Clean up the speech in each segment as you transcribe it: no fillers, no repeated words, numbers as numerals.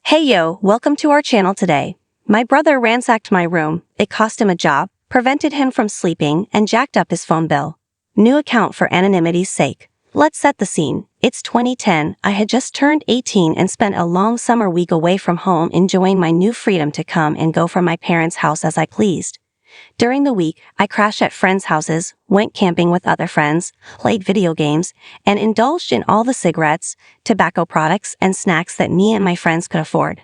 Hey yo, welcome to our channel today. My brother ransacked my room, it cost him a job, prevented him from sleeping, and jacked up his phone bill. New account for anonymity's sake. Let's set the scene. It's 2010, I had just turned 18 and spent a long summer week away from home enjoying my new freedom to come and go from my parents' house as I pleased. During the week, I crashed at friends' houses, went camping with other friends, played video games, and indulged in all the cigarettes, tobacco products, and snacks that me and my friends could afford.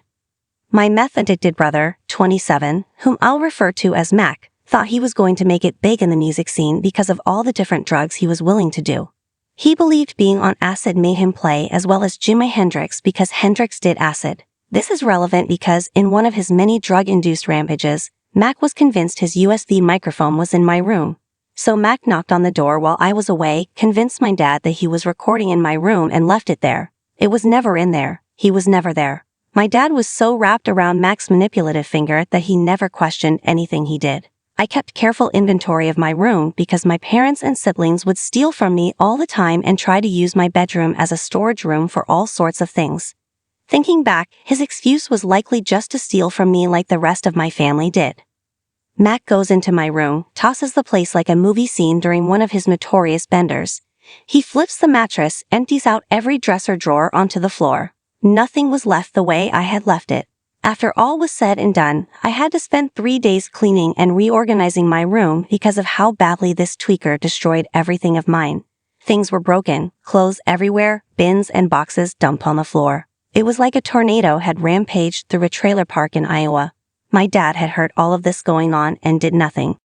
My meth-addicted brother, 27, whom I'll refer to as Mack, thought he was going to make it big in the music scene because of all the different drugs he was willing to do. He believed being on acid made him play as well as Jimi Hendrix because Hendrix did acid. This is relevant because in one of his many drug-induced rampages, Mack was convinced his USB microphone was in my room. So Mack knocked on the door while I was away, convinced my dad that he was recording in my room and left it there. It was never in there. He was never there. My dad was so wrapped around Mack's manipulative finger that he never questioned anything he did. I kept careful inventory of my room because my parents and siblings would steal from me all the time and try to use my bedroom as a storage room for all sorts of things. Thinking back, his excuse was likely just to steal from me like the rest of my family did. Mack goes into my room, tosses the place like a movie scene during one of his notorious benders. He flips the mattress, empties out every dresser drawer onto the floor. Nothing was left the way I had left it. After all was said and done, I had to spend 3 days cleaning and reorganizing my room because of how badly this tweaker destroyed everything of mine. Things were broken, clothes everywhere, bins and boxes dumped on the floor. It was like a tornado had rampaged through a trailer park in Iowa. My dad had heard all of this going on and did nothing.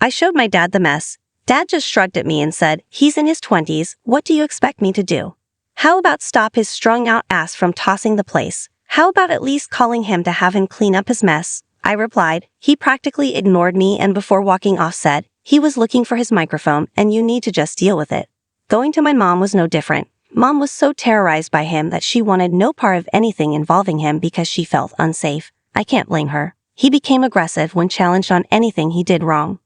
I showed my dad the mess. Dad just shrugged at me and said, "He's in his 20s, what do you expect me to do? How about stop his strung-out ass from tossing the place? How about at least calling him to have him clean up his mess?" I replied. He practically ignored me and before walking off said, he was looking for his microphone and you need to just deal with it. Going to my mom was no different. Mom was so terrorized by him that she wanted no part of anything involving him because she felt unsafe. I can't blame her. He became aggressive when challenged on anything he did wrong.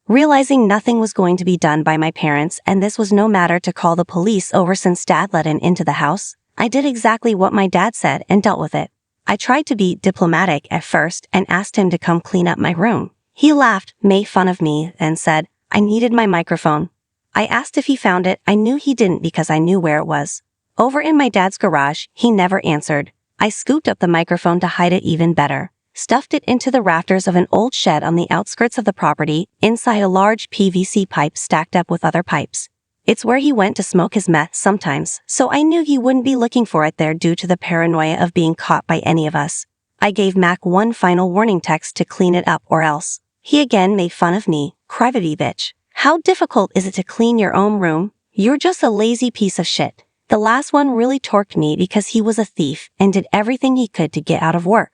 Realizing nothing was going to be done by my parents and this was no matter to call the police over since Dad let him into the house, I did exactly what my dad said and dealt with it. I tried to be diplomatic at first and asked him to come clean up my room. He laughed, made fun of me, and said, I needed my microphone. I asked if he found it. I knew he didn't because I knew where it was. Over in my dad's garage, he never answered. I scooped up the microphone to hide it even better, stuffed it into the rafters of an old shed on the outskirts of the property, inside a large PVC pipe stacked up with other pipes. It's where he went to smoke his meth sometimes, so I knew he wouldn't be looking for it there due to the paranoia of being caught by any of us. I gave Mack one final warning text to clean it up or else. He again made fun of me, crybaby bitch. How difficult is it to clean your own room? You're just a lazy piece of shit. The last one really torqued me because he was a thief and did everything he could to get out of work.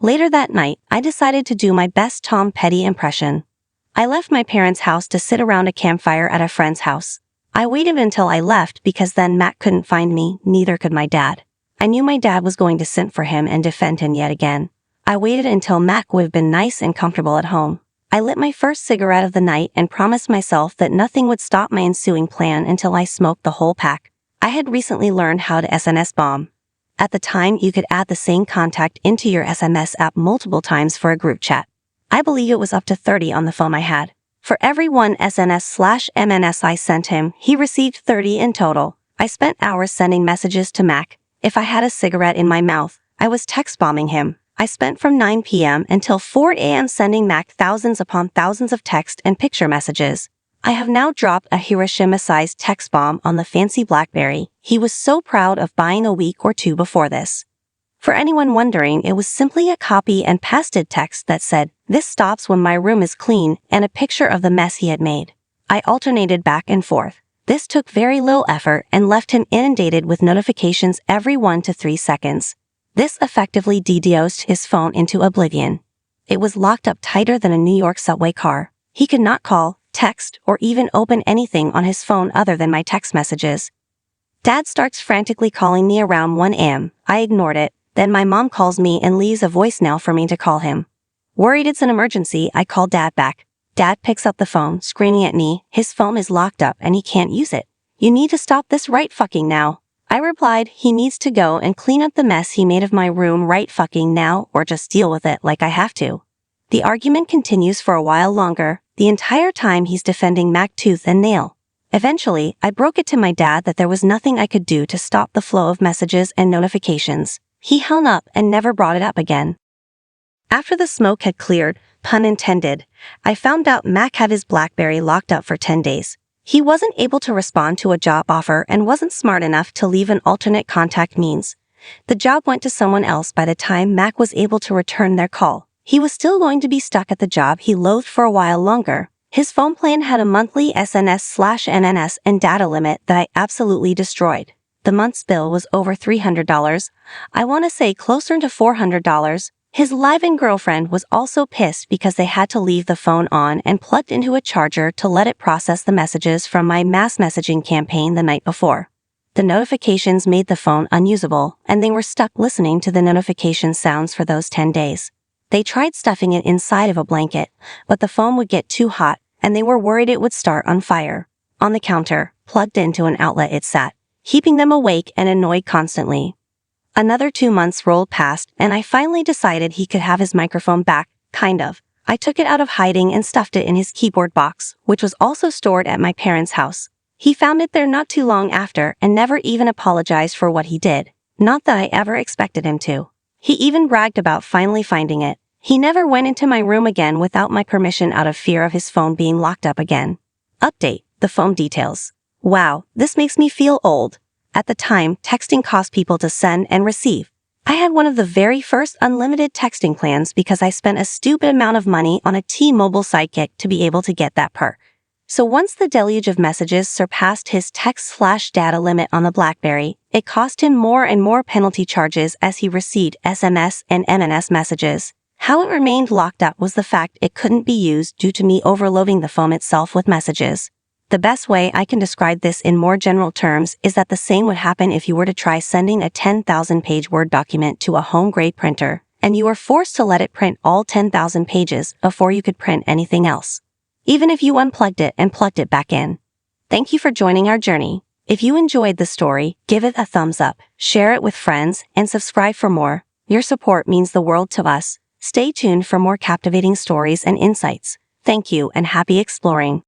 Later that night, I decided to do my best Tom Petty impression. I left my parents' house to sit around a campfire at a friend's house. I waited until I left because then Matt couldn't find me, neither could my dad. I knew my dad was going to send for him and defend him yet again. I waited until Mac would have been nice and comfortable at home. I lit my first cigarette of the night and promised myself that nothing would stop my ensuing plan until I smoked the whole pack. I had recently learned how to SMS bomb. At the time, you could add the same contact into your SMS app multiple times for a group chat. I believe it was up to 30 on the phone I had. For every one SNS/MNS I sent him, he received 30 in total. I spent hours sending messages to Mac. If I had a cigarette in my mouth, I was text bombing him. I spent from 9 p.m. until 4 a.m. sending Mac thousands upon thousands of text and picture messages. I have now dropped a Hiroshima-sized text bomb on the fancy BlackBerry he was so proud of buying a week or two before this. For anyone wondering, it was simply a copy and pasted text that said, "This stops when my room is clean," and a picture of the mess he had made. I alternated back and forth. This took very little effort and left him inundated with notifications every 1 to 3 seconds. This effectively DDoSed his phone into oblivion. It was locked up tighter than a New York subway car. He could not call, text, or even open anything on his phone other than my text messages. Dad starts frantically calling me around 1 a.m. I ignored it. Then my mom calls me and leaves a voicemail for me to call him. Worried it's an emergency, I call Dad back. Dad picks up the phone, screaming at me, his phone is locked up and he can't use it. You need to stop this right fucking now. I replied, he needs to go and clean up the mess he made of my room right fucking now, or just deal with it like I have to. The argument continues for a while longer, the entire time he's defending Mack tooth and nail. Eventually, I broke it to my dad that there was nothing I could do to stop the flow of messages and notifications. He hung up and never brought it up again. After the smoke had cleared, pun intended, I found out Mack had his BlackBerry locked up for 10 days. He wasn't able to respond to a job offer and wasn't smart enough to leave an alternate contact means. The job went to someone else by the time Mack was able to return their call. He was still going to be stuck at the job he loathed for a while longer. His phone plan had a monthly SNS/NNS and data limit that I absolutely destroyed. The month's bill was over $300. I want to say closer to $400. His live-in girlfriend was also pissed because they had to leave the phone on and plugged into a charger to let it process the messages from my mass messaging campaign the night before. The notifications made the phone unusable, and they were stuck listening to the notification sounds for those 10 days. They tried stuffing it inside of a blanket, but the phone would get too hot, and they were worried it would start on fire. On the counter, plugged into an outlet it sat, keeping them awake and annoyed constantly. Another 2 months rolled past, and I finally decided he could have his microphone back, kind of. I took it out of hiding and stuffed it in his keyboard box, which was also stored at my parents' house. He found it there not too long after and never even apologized for what he did. Not that I ever expected him to. He even bragged about finally finding it. He never went into my room again without my permission out of fear of his phone being locked up again. Update: the phone details. Wow, this makes me feel old. At the time, texting cost people to send and receive. I had one of the very first unlimited texting plans because I spent a stupid amount of money on a T-Mobile sidekick to be able to get that perk. So once the deluge of messages surpassed his text/data limit on the BlackBerry, it cost him more and more penalty charges as he received SMS and MNS messages. How it remained locked up was the fact it couldn't be used due to me overloading the phone itself with messages. The best way I can describe this in more general terms is that the same would happen if you were to try sending a 10,000-page Word document to a home-grade printer, and you were forced to let it print all 10,000 pages before you could print anything else, even if you unplugged it and plugged it back in. Thank you for joining our journey. If you enjoyed the story, give it a thumbs up, share it with friends, and subscribe for more. Your support means the world to us. Stay tuned for more captivating stories and insights. Thank you and happy exploring.